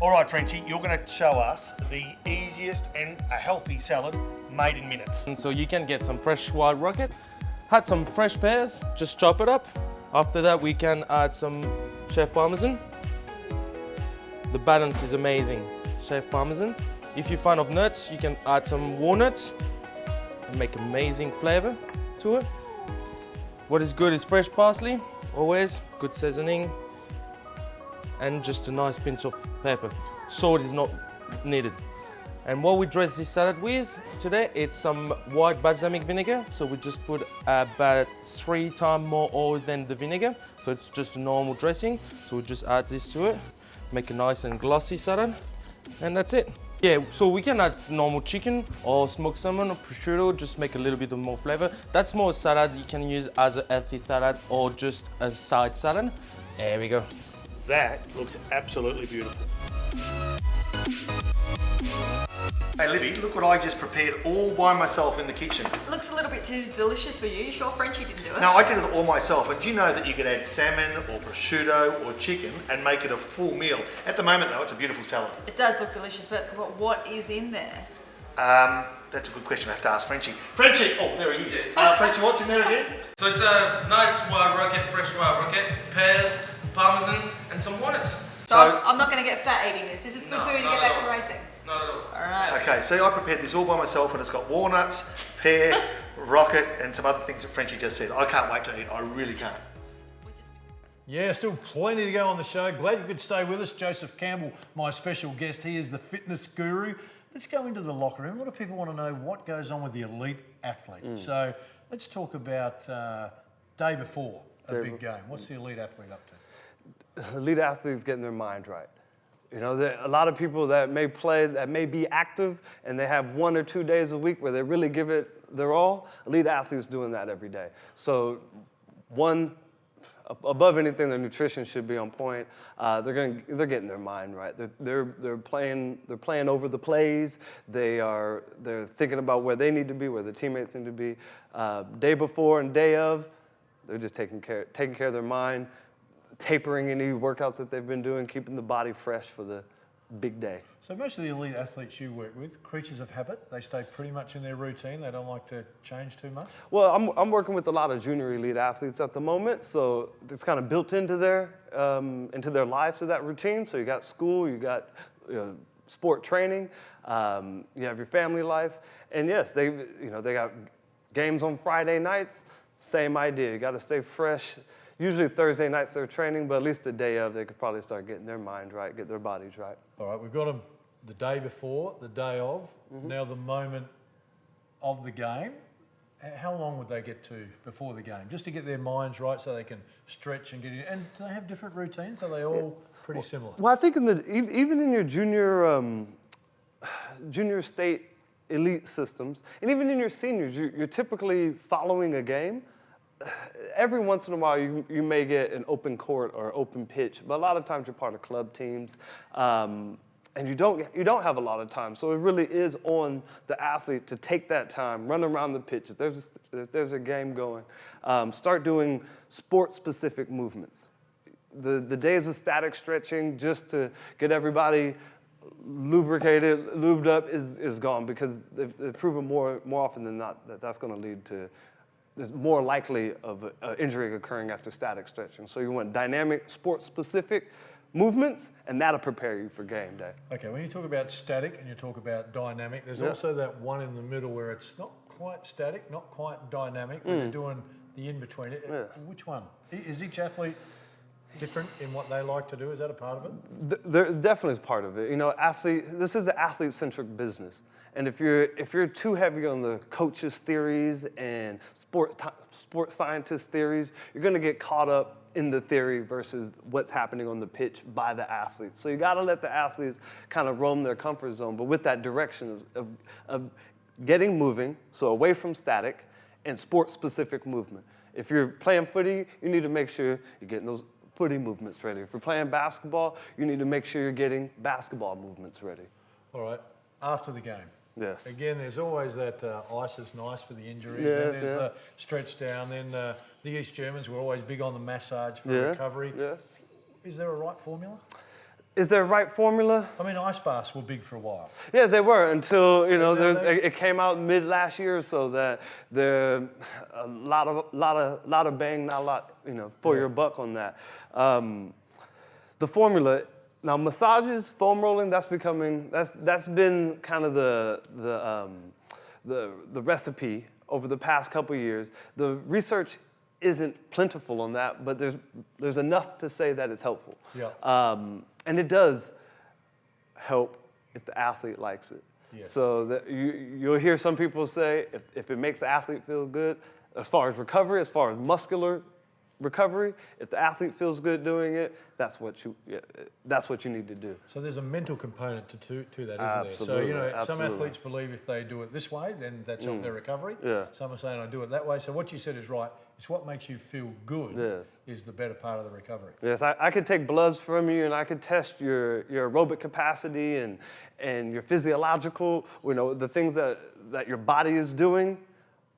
All right, Frenchie, you're going to show us the easiest and a healthy salad made in minutes. And so you can get some fresh wild rocket, add some fresh pears, just chop it up. After that, we can add some chef parmesan. The balance is amazing, chef parmesan. If you're fan of nuts, you can add some walnuts and make amazing flavor to it. What is good is fresh parsley, always, good seasoning, and just a nice pinch of pepper. Salt is not needed. And what we dress this salad with today, it's some white balsamic vinegar. So we just put about 3 times more oil than the vinegar. So it's just a normal dressing. So we just add this to it, make a nice and glossy salad, and that's it. Yeah, so we can add normal chicken or smoked salmon or prosciutto, just make a little bit of more flavor. That's more salad you can use as a healthy salad or just a side salad. There we go. That looks absolutely beautiful. Hey Libby, look what I just prepared all by myself in the kitchen. Looks a little bit too delicious for you. You sure Frenchie didn't do it? No, I did it all myself. And do you know that you could add salmon or prosciutto or chicken and make it a full meal? At the moment though, it's a beautiful salad. It does look delicious, but what is in there? That's a good question. I have to ask Frenchie. Frenchie! Oh, there he is. Frenchie, what's in there again? So it's a nice wild rocket, fresh wild rocket, pears, parmesan, and some walnuts. So I'm not going to get fat eating this. This is good for you to not get at back to all. racing. Not at all. All right. Okay, see, I prepared this all by myself and it's got walnuts, pear, rocket, and some other things that Frenchie just said. I can't wait to eat. I really can't. Yeah, still plenty to go on the show. Glad you could stay with us. Joseph Campbell, my special guest. He is the fitness guru. Let's go into the locker room. A lot of people want to know what goes on with the elite athlete. So let's talk about day before a big game. What's the elite athlete up to? Elite athletes getting their mind right. You know, there are a lot of people that may play, that may be active, and they have 1 or 2 days a week where they really give it their all. Elite athletes doing that every day. So, above anything, their nutrition should be on point. They're getting their mind right. They're playing over the plays. They're thinking about where they need to be, where their teammates need to be. Day before and day of, they're just taking care of their mind, tapering any workouts that they've been doing, keeping the body fresh for the big day. So most of the elite athletes you work with, creatures of habit, they stay pretty much in their routine. They don't like to change too much. Well, I'm working with a lot of junior elite athletes at the moment, so it's kind of built into their lives, to that routine. So you got school, you got sport training, you have your family life, and yes, they got games on Friday nights. Same idea. You got to stay fresh. Usually Thursday nights they're training, but at least the day of, they could probably start getting their mind right, get their bodies right. All right, we've got them the day before, the day of, now the moment of the game. How long would they get to before the game, just to get their minds right so they can stretch and get in? And do they have different routines? Are they all pretty similar? Well, I think even in your junior state elite systems, and even in your seniors, you're typically following a game. Every once in a while, you may get an open court or open pitch, but a lot of times you're part of club teams, and you don't have a lot of time. So it really is on the athlete to take that time, run around the pitch. If there's a game going, start doing sport-specific movements. The days of static stretching just to get everybody lubricated, lubed up is gone, because they've proven more often than not that's going to lead to. There's more likely of an injury occurring after static stretching. So you want dynamic, sport-specific movements, and that'll prepare you for game day. Okay, when you talk about static and you talk about dynamic, there's also that one in the middle where it's not quite static, not quite dynamic, where they're doing the in-between. Which one? Is each athlete different in what they like to do? Is that a part of it? They're definitely part of it. You know, this is an athlete-centric business. And if you're too heavy on the coaches' theories and sport scientists' theories, you're going to get caught up in the theory versus what's happening on the pitch by the athletes. So you got to let the athletes kind of roam their comfort zone, but with that direction of getting moving, so away from static, and sport-specific movement. If you're playing footy, you need to make sure you're getting those footy movements ready. If you're playing basketball, you need to make sure you're getting basketball movements ready. All right, after the game. Yes. Again, there's always that ice is nice for the injuries. Yeah, then there's the stretch down. Then the East Germans were always big on the massage for recovery. Yes. Is there a right formula? Is there a right formula? I mean, ice baths were big for a while. Yeah, they were until they- it came out mid last year, so that there a lot of bang, not a lot for your buck on that. The formula now, massages, foam rolling, that's been kind of the recipe over the past couple of years. The research isn't plentiful on that, but there's enough to say that it's helpful. Yeah. And it does help if the athlete likes it. Yeah. So that you'll hear some people say if it makes the athlete feel good, as far as recovery, as far as muscular recovery, if the athlete feels good doing it, that's what you need to do. So there's a mental component to that, isn't there? So Absolutely, some absolutely. athletes believe if they do it this way, then that's helped their recovery. Yeah. Some are saying I do it that way. So what you said is right. It's what makes you feel good Yes. is the better part of the recovery. Yes, I could take bloods from you and I could test your aerobic capacity and your physiological, the things that your body is doing.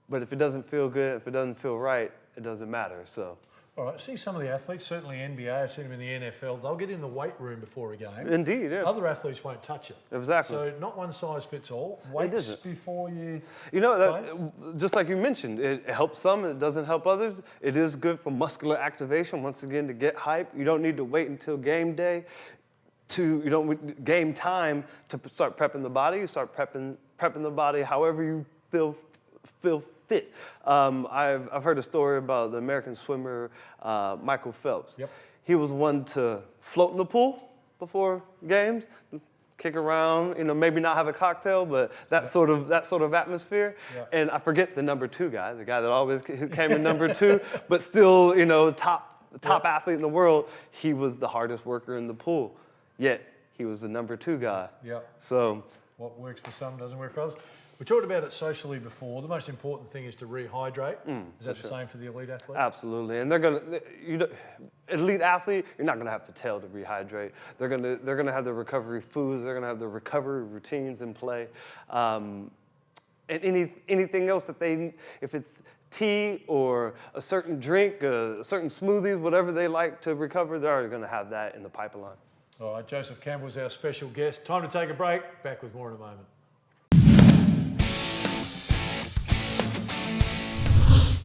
But if it doesn't feel good, if it doesn't feel right, it doesn't matter. So. All right, see some of the athletes, certainly NBA, I've seen them in the NFL, they'll get in the weight room before a game. Indeed, yeah. Other athletes won't touch it. Exactly. So not one size fits all. Weights isn't. before you Just like you mentioned, it helps some, it doesn't help others. It is good for muscular activation, once again, to get hype. You don't need to wait until game day, game time to start prepping the body. You start prepping the body however you feel fit. I've heard a story about the American swimmer Michael Phelps. Yep. He was one to float in the pool before games, kick around, maybe not have a cocktail, but that sort of atmosphere. Yeah. And I forget the number 2 guy, the guy that always came in number 2, but still, top athlete in the world. He was the hardest worker in the pool, yet he was the number 2 guy. Yeah. So. What works for some doesn't work for others. We talked about it socially before. The most important thing is to rehydrate. Is that the same for the elite athlete? Absolutely, and elite athlete, you're not gonna have to tell to rehydrate. They're gonna have the recovery foods. They're gonna have the recovery routines in play, and anything else that if it's tea or a certain drink, a certain smoothies, whatever they like to recover, they're already gonna have that in the pipeline. All right, Joseph Campbell is our special guest. Time to take a break. Back with more in a moment.